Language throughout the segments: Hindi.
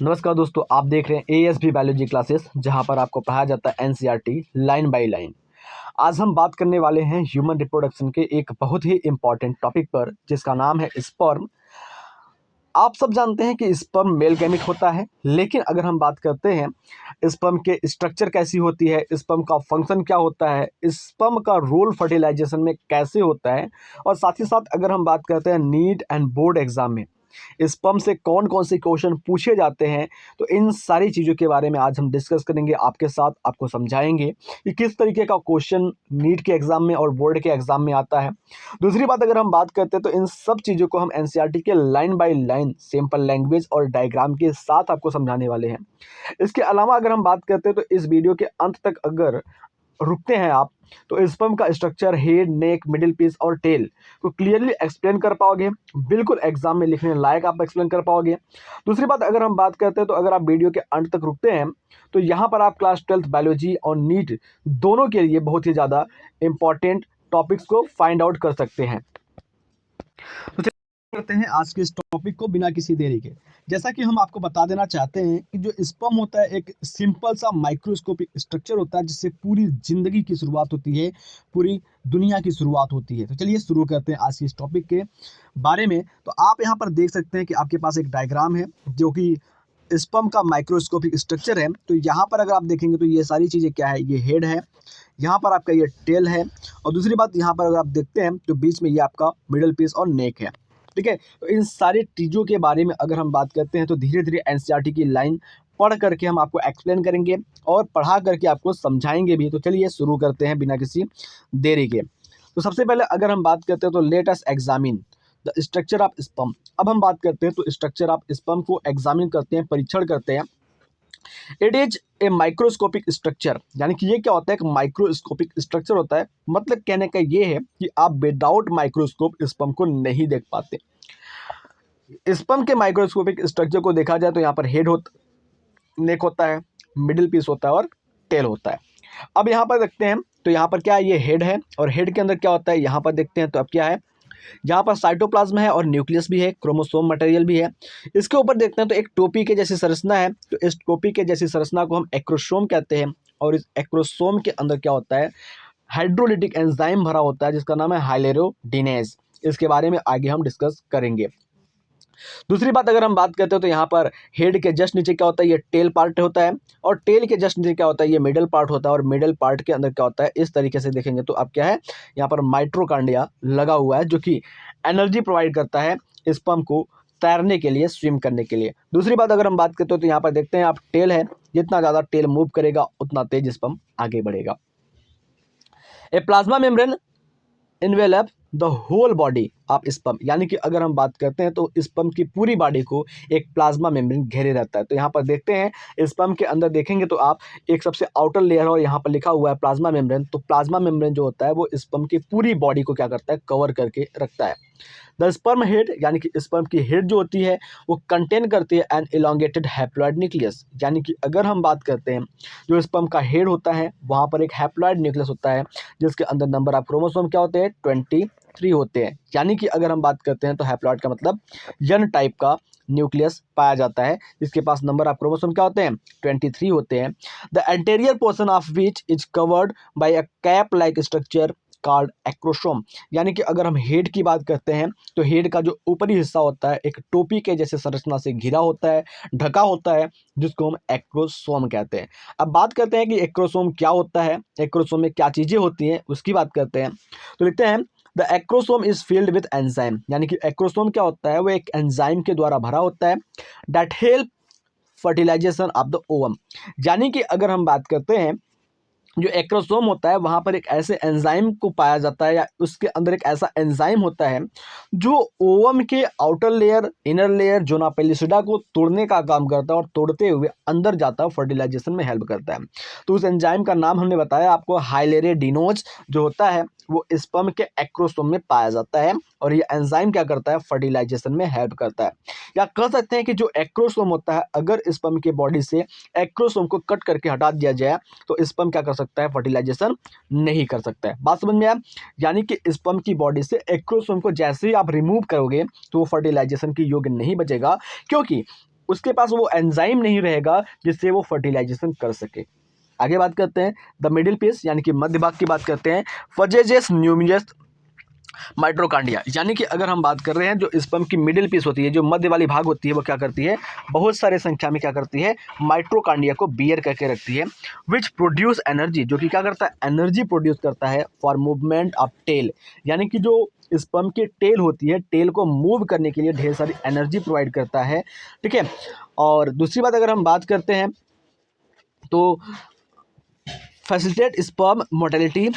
नमस्कार दोस्तों, आप देख रहे हैं एएसबी बायोलॉजी क्लासेस, जहां पर आपको पढ़ाया जाता है एनसीईआरटी लाइन बाय लाइन। आज हम बात करने वाले हैं ह्यूमन रिप्रोडक्शन के एक बहुत ही इंपॉर्टेंट टॉपिक पर, जिसका नाम है स्पर्म। आप सब जानते हैं कि स्पर्म मेल गैमेट होता है, लेकिन अगर हम बात करते हैं स्पर्म के स्ट्रक्चर कैसी होती है, स्पर्म का फंक्शन क्या होता है, स्पर्म का रोल फर्टिलाइजेशन में कैसे होता है, और साथ ही साथ अगर हम बात करते हैं नीट एंड बोर्ड एग्जाम में स्पर्म से कौन कौन से क्वेश्चन पूछे जाते हैं, तो इन सारी चीज़ों के बारे में आज हम डिस्कस करेंगे आपके साथ। आपको समझाएंगे कि किस तरीके का क्वेश्चन नीट के एग्ज़ाम में और बोर्ड के एग्ज़ाम में आता है। दूसरी बात, अगर हम बात करते हैं तो इन सब चीज़ों को हम एनसीईआरटी के line by line simple language और डायग्राम के साथ आपको समझाने वाले हैं। इसके अलावा अगर हम बात करते हैं तो इस वीडियो के अंत तक अगर रुकते हैं आप, तो स्पर्म का स्ट्रक्चर, हेड, नेक, मिडिल पीस और टेल को क्लियरली एक्सप्लेन कर पाओगे। बिल्कुल एग्जाम में लिखने लायक आप एक्सप्लेन कर पाओगे। दूसरी बात, अगर हम बात करते हैं तो अगर आप वीडियो के अंत तक रुकते हैं तो यहाँ पर आप क्लास 12th बायोलॉजी और नीट दोनों के लिए बहुत ही ज़्यादा इंपॉर्टेंट टॉपिक्स को फाइंड आउट कर सकते हैं। तो करते हैं आज के इस टॉपिक को बिना किसी देरी के। जैसा कि हम आपको बता देना चाहते हैं कि जो स्पर्म होता है एक सिंपल सा माइक्रोस्कोपिक स्ट्रक्चर होता है, जिससे पूरी जिंदगी की शुरुआत होती है, पूरी दुनिया की शुरुआत होती है। तो चलिए शुरू करते हैं आज के इस टॉपिक के बारे में। तो आप यहाँ पर देख सकते हैं कि आपके पास एक डायग्राम है जो कि स्पर्म का माइक्रोस्कोपिक स्ट्रक्चर है। तो यहाँ पर अगर आप देखेंगे तो ये सारी चीज़ें क्या है, ये हेड है, यहाँ पर आपका ये टेल है, और दूसरी बात यहाँ पर अगर आप देखते हैं तो बीच में ये आपका मिडल पीस और नेक है। ठीक है, तो इन सारी चीज़ों के बारे में अगर हम बात करते हैं तो धीरे धीरे एनसीईआरटी की लाइन पढ़ करके हम आपको एक्सप्लेन करेंगे और पढ़ा करके आपको समझाएंगे भी। तो चलिए शुरू करते हैं बिना किसी देरी के। तो सबसे पहले अगर हम बात करते हैं तो let us examine the structure of sperm. अब हम बात करते हैं तो स्ट्रक्चर ऑफ स्पर्म को एग्जामिन करते हैं, परीक्षण करते हैं। It is a microscopic structure, यानी कि ये क्या होता है, एक माइक्रोस्कोपिक स्ट्रक्चर होता है। मतलब कहने का ये है कि आप विदाउट माइक्रोस्कोप स्पर्म को नहीं देख पाते। स्पर्म के माइक्रोस्कोपिक स्ट्रक्चर को देखा जाए तो यहाँ पर हेड होता, नेक होता है, मिडिल पीस होता है और टेल होता है। अब यहाँ पर देखते हैं तो यहाँ पर क्या है, ये हेड है, और हेड के अंदर क्या होता है यहाँ पर देखते हैं तो अब क्या है, यहाँ पर साइटोप्लाज्म है और न्यूक्लियस भी है, क्रोमोसोम मटेरियल भी है। इसके ऊपर देखते हैं तो एक टोपी के जैसी संरचना है। तो इस टोपी के जैसी संरचना को हम एक्रोसोम कहते हैं, और इस एक्रोसोम के अंदर क्या होता है, हाइड्रोलिटिक एंजाइम भरा होता है जिसका नाम है हाइलेरोडिनेज। इसके बारे में आगे हम डिस्कस करेंगे। दूसरी बात, अगर हम बात करते हैं तो यहाँ पर हेड के जस्ट नीचे क्या होता है, ये टेल पार्ट होता है, और टेल के जस्ट नीचे क्या होता है, ये मिडल पार्ट होता है, और मिडल पार्ट के अंदर क्या होता है, इस तरीके से देखेंगे तो अब क्या है, यहाँ पर माइटोकॉन्ड्रिया लगा हुआ है जो कि एनर्जी प्रोवाइड करता है स्पर्म को तैरने के लिए, स्विम करने के लिए। दूसरी बात, अगर हम बात करते हो तो यहाँ पर देखते हैं आप टेल है, जितना ज़्यादा टेल मूव करेगा उतना तेज स्पर्म आगे बढ़ेगा। A plasma membrane envelop the whole body of sperm, यानी कि अगर हम बात करते हैं तो स्पर्म की पूरी बॉडी को एक प्लाज्मा मेम्ब्रेन घेरे रहता है। तो यहाँ पर देखते हैं स्पर्म के अंदर देखेंगे तो आप एक सबसे आउटर लेयर और यहाँ पर लिखा हुआ है प्लाज्मा मेम्ब्रेन। तो प्लाज्मा मेम्ब्रेन जो होता है वो स्पर्म की पूरी बॉडी को क्या करता है, कवर करके रखता है। द स्पर्म हेड, यानी कि स्पर्म की हेड जो होती है वो कंटेन करती है एन इलोंगेटेड हैप्लॉइड न्यूक्लियस, यानी कि अगर हम बात करते हैं जो स्पर्म का हेड होता है वहाँ पर एक हैप्लॉइड न्यूक्लियस होता है, जिसके अंदर नंबर ऑफ क्रोमोसोम क्या होते हैं, 23 होते हैं। यानी कि अगर हम बात करते हैं तो हैप्लॉइड का मतलब यन टाइप का न्यूक्लियस पाया जाता है, जिसके पास नंबर ऑफ क्रोमोसोम क्या होते हैं, 23 होते हैं। The anterior portion of which is covered by a cap like structure called acrosome, यानी कि अगर हम हेड की बात करते हैं तो हेड का जो ऊपरी हिस्सा होता है एक टोपी के जैसे संरचना से घिरा होता है, ढका होता है, जिसको हम एक्रोसोम कहते हैं। अब बात करते हैं कि एक्रोसोम क्या होता है, एक्रोसोम में क्या चीज़ें होती हैं, उसकी बात करते हैं। तो लिखते हैं the acrosome is filled with enzyme, यानी कि एक्रोसोम क्या होता है, वो एक एंजाइम के द्वारा भरा होता है, that help fertilization of the ovum, यानी कि अगर हम बात करते हैं जो एक्रोसोम होता है वहाँ पर एक ऐसे एंजाइम को पाया जाता है, या उसके अंदर एक ऐसा एंजाइम होता है जो ओवम के outer layer, inner layer, zona pellucida को तोड़ने का काम करता है, और तोड़ते हुए अंदर जाता है, फर्टिलाइजेशन में हेल्प करता है। तो उस एंजाइम का नाम हमने बताया आपको, हाइलेरोडिनोज जो होता है वो स्पर्म के एक्रोसोम में पाया जाता है, और ये एंजाइम क्या करता है, फर्टिलाइजेशन में हेल्प करता है। या कह सकते हैं कि जो एक्रोसोम होता है, अगर स्पर्म के बॉडी से एक्रोसोम को कट करके हटा दिया जाए तो स्पर्म क्या कर सकता है, फर्टिलाइजेशन नहीं कर सकता है। बात समझ में आया, यानी कि स्पर्म की बॉडी से एक्रोसोम को जैसे ही आप रिमूव करोगे तो वो फर्टिलाइजेशन की योग्य नहीं बचेगा, क्योंकि उसके पास वो एंजाइम नहीं रहेगा जिससे वो फर्टिलाइजेशन कर सके। आगे बात करते हैं द मिडिल पीस यानी कि मध्य भाग की बात करते हैं। फजेजेस न्यूमियस माइट्रोकांडिया यानी कि अगर हम बात कर रहे हैं जो स्पर्म की मिडिल पीस होती है, जो मध्य वाली भाग होती है, वो क्या करती है, बहुत सारे संख्या में क्या करती है, माइट्रोकांडिया को बियर करके रखती है, विच प्रोड्यूस एनर्जी, जो कि क्या करता है, एनर्जी प्रोड्यूस करता है फॉर मूवमेंट ऑफ टेल, यानी कि जो स्पर्म की टेल होती है, टेल को मूव करने के लिए ढेर सारी एनर्जी प्रोवाइड करता है। ठीक है। और दूसरी बात अगर हम बात करते हैं तो facilitate sperm motility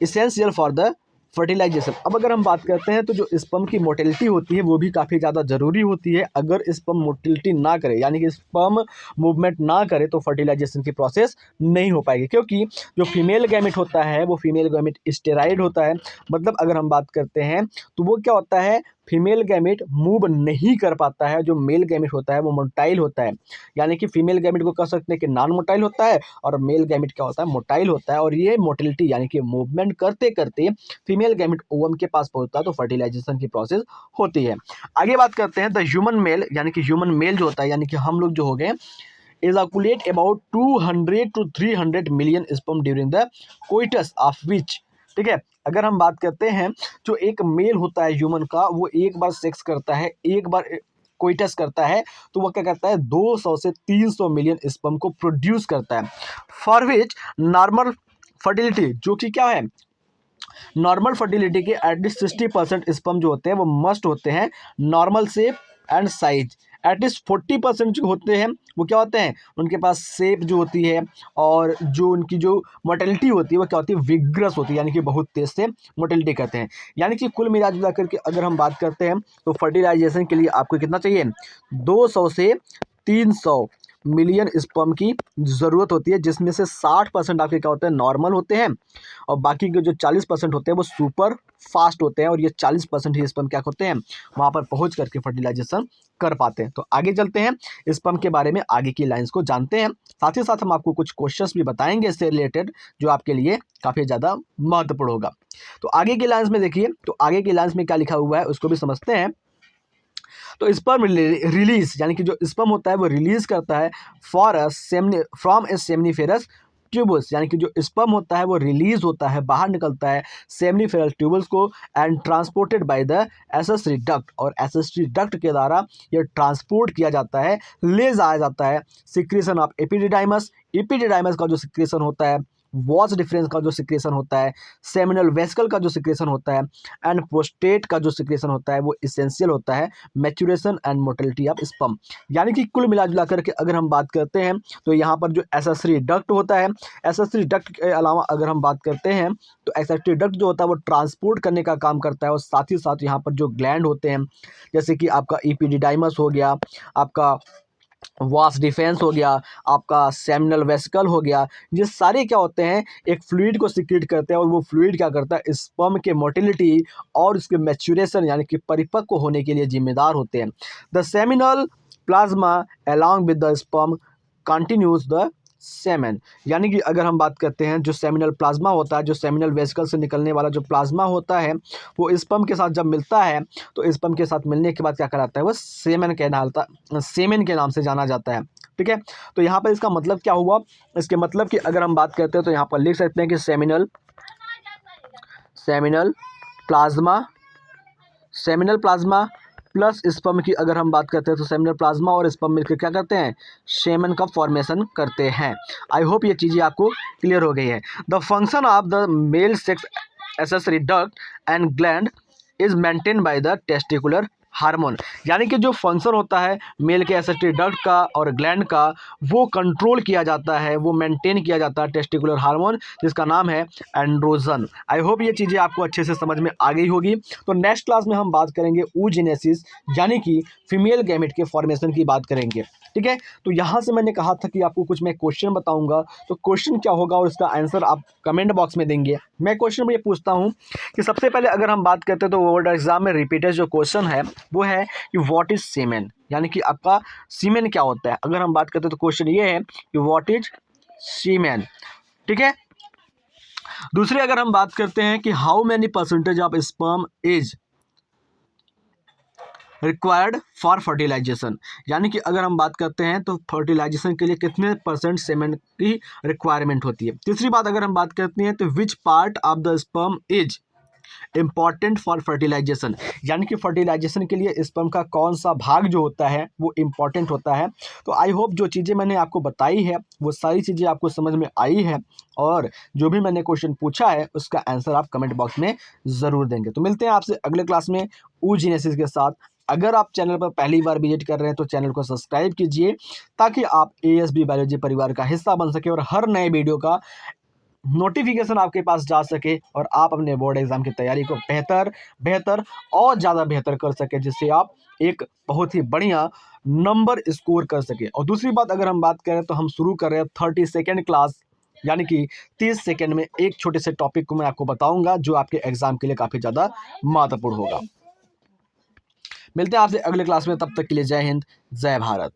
essential for the fertilization. अब अगर हम बात करते हैं तो जो स्पर्म की मोटेलिटी होती है वो भी काफ़ी ज़्यादा ज़रूरी होती है। अगर स्पर्म मोटेलिटी ना करे यानी कि स्पर्म मूवमेंट ना करे तो फर्टिलाइजेशन की प्रोसेस नहीं हो पाएगी, क्योंकि जो फीमेल गैमेट होता है वो फीमेल गैमेट स्टेरॉइड होता है। मतलब अगर हम बात करते हैं तो वो क्या होता है, फीमेल गैमेट मूव नहीं कर पाता है, जो मेल गैमेट होता है वो मोटाइल होता है। यानी कि फीमेल गैमेट को कह सकते हैं कि नॉन मोटाइल होता है और मेल गैमेट क्या होता है, मोटाइल होता है। और ये मोटिलिटी यानी कि मूवमेंट करते करते फीमेल गैमेट ओवम के पास पहुंचता है तो फर्टिलाइजेशन की प्रोसेस होती है। आगे बात करते हैं द ह्यूमन मेल यानी कि ह्यूमन मेल जो होता है, यानी कि हम लोग जो हो गए, ejaculate about 200 to 300 million sperm during the coitus of which. ठीक है। अगर हम बात करते हैं जो एक मेल होता है ह्यूमन का, वो एक बार सेक्स करता है, एक बार कोइटस करता है तो वो क्या करता है, 200 से 300 मिलियन स्पर्म को प्रोड्यूस करता है। फॉर विच नॉर्मल फर्टिलिटी, जो कि क्या है, नॉर्मल फर्टिलिटी के एटलीस्ट 60% स्पर्म जो होते हैं वो मस्ट होते हैं normal shape and size. At least 40% जो होते हैं वो क्या होते हैं, उनके पास शेप जो होती है और जो उनकी जो मोटेलिटी होती है वो क्या होती है, विग्रस होती है, यानी कि बहुत तेज से मोटेलिटी करते हैं। यानी कि कुल मिला जुला करके अगर हम बात करते हैं तो फर्टिलाइजेशन के लिए आपको कितना चाहिए, 200 से 300 मिलियन स्पर्म की ज़रूरत होती है, जिसमें से 60% आपके क्या होते हैं, नॉर्मल होते हैं, और बाकी के जो 40% होते हैं वो सुपर फास्ट होते हैं। और ये 40% ही स्पर्म क्या होते हैं, वहाँ पर पहुँच करके फर्टिलाइजेशन कर पाते हैं। तो आगे चलते हैं, स्पर्म के बारे में आगे की लाइंस को जानते हैं। साथ ही साथ हम आपको कुछ क्वेश्चंस भी बताएंगे इससे रिलेटेड, जो आपके लिए काफ़ी ज़्यादा महत्वपूर्ण होगा। तो आगे की लाइंस में देखिए, तो आगे की लाइंस में क्या लिखा हुआ है उसको भी समझते हैं। तो स्पर्म रिलीज यानी कि जो स्पर्म होता है वो रिलीज करता है फ्रॉम ए सेमनीफेरस ट्यूबल्स, यानी कि जो स्पर्म होता है वो रिलीज होता है, बाहर निकलता है सेमनीफेरस ट्यूबल्स को, and transported by the accessory duct, और एसेसरी डक्ट के द्वारा ये ट्रांसपोर्ट किया जाता है, ले जाया जाता है सिक्रीशन ऑफ एपिडिडाइमस, एपिडिडाइमस का जो सिक्रीशन होता है, वॉच डिफरेंस का जो सिक्रेशन होता है, सेमिनल वेसिकल का जो सिक्रेशन होता है, एंड प्रोस्टेट का जो सिक्रेशन होता है, वो इसेंशियल होता है maturation and motility of sperm. यानी कि कुल मिला जुला करके अगर हम बात करते हैं तो यहाँ पर जो एसेसरी डक्ट होता है, एसेसरी डक्ट के अलावा अगर हम बात करते हैं तो एसेसरी डक्ट जो होता है वो ट्रांसपोर्ट करने का काम करता है, और साथ ही साथ यहाँ पर जो ग्लैंड होते हैं, जैसे कि आपका एपिडिडाइमस हो गया, आपका वास डिफेंस हो गया, आपका सेमिनल वेसिकल हो गया, ये सारे क्या होते हैं, एक फ्लूइड को सिक्रीट करते हैं, और वो फ्लूइड क्या करता है, स्पर्म के मोटिलिटी और उसके मैच्योरेशन यानी कि परिपक्व होने के लिए जिम्मेदार होते हैं। The seminal plasma along with the sperm continues the semen, यानी कि अगर हम बात करते हैं जो सेमिनल प्लाज्मा होता है, जो सेमिनल वेसिकल से निकलने वाला जो प्लाज्मा होता है, वो स्पर्म के साथ जब मिलता है तो स्पर्म के साथ मिलने के बाद क्या कहलाता है, वो सेमेन कहलाता, सेमेन के नाम से जाना जाता है। ठीक है। तो यहाँ पर इसका मतलब क्या हुआ, इसके मतलब कि अगर हम बात करते हैं तो यहाँ पर लिख सकते हैं कि seminal plasma, seminal plasma plus sperm की अगर हम बात करते हैं तो सेमिनल प्लाज्मा और स्पर्म मिलकर क्या करते हैं, सेमेन का फॉर्मेशन करते हैं। आई होप ये चीज़ें आपको क्लियर हो गई है। The function of the male sex accessory duct and gland is maintain by the testicular hormone, यानी कि जो फंक्शन होता है मेल के एसेसरी डक्ट का और ग्लैंड का, वो कंट्रोल किया जाता है, वो मेंटेन किया जाता है टेस्टिकुलर हार्मोन, जिसका नाम है एंड्रोजन। आई होप ये चीज़ें आपको अच्छे से समझ में आ गई होगी। तो नेक्स्ट क्लास में हम बात करेंगे oogenesis, यानी कि फीमेल गैमेट के फॉर्मेशन की बात करेंगे। ठीक है। तो यहाँ से मैंने कहा था कि आपको कुछ मैं क्वेश्चन बताऊंगा, तो क्वेश्चन क्या होगा और इसका आंसर आप कमेंट बॉक्स में देंगे। मैं क्वेश्चन में ये पूछता हूँ कि सबसे पहले अगर हम बात करते हैं तो बोर्ड एग्जाम में रिपीटेड जो क्वेश्चन है वो है कि व्हाट इज सीमेन, यानी कि आपका सीमेन क्या होता है। अगर हम बात करते हैं तो क्वेश्चन ये है कि व्हाट इज सीमेन। ठीक है। दूसरी अगर हम बात करते हैं कि how many percentage of sperm is required for fertilization, यानी कि अगर हम बात करते हैं तो फर्टिलाइजेशन के लिए कितने परसेंट सेमेन की रिक्वायरमेंट होती है। तीसरी बात अगर हम बात करते हैं तो which part of the sperm is important for fertilization, यानी कि फर्टिलाइजेशन के लिए स्पर्म का कौन सा भाग जो होता है वो इम्पॉर्टेंट होता है। तो आई होप जो चीज़ें मैंने आपको बताई है वो सारी चीज़ें आपको समझ में आई है, और जो भी मैंने क्वेश्चन पूछा है उसका आंसर आप कमेंट बॉक्स में ज़रूर देंगे। तो मिलते हैं आपसे अगले क्लास में oogenesis के साथ। अगर आप चैनल पर पहली बार विजिट कर रहे हैं तो चैनल को सब्सक्राइब कीजिए ताकि आप ASB बायोलॉजी परिवार का हिस्सा बन सके और हर नए वीडियो का नोटिफिकेशन आपके पास जा सके और आप अपने बोर्ड एग्जाम की तैयारी को बेहतर और ज़्यादा बेहतर कर सके, जिससे आप एक बहुत ही बढ़िया नंबर स्कोर कर सके। और दूसरी बात अगर हम बात करें तो हम शुरू कर रहे हैं 32nd क्लास, यानी कि 30 सेकेंड में एक छोटे से टॉपिक को मैं आपको बताऊंगा जो आपके एग्जाम के लिए काफ़ी ज़्यादा महत्वपूर्ण होगा। मिलते हैं आपसे अगले क्लास में, तब तक के लिए जय हिंद, जय भारत।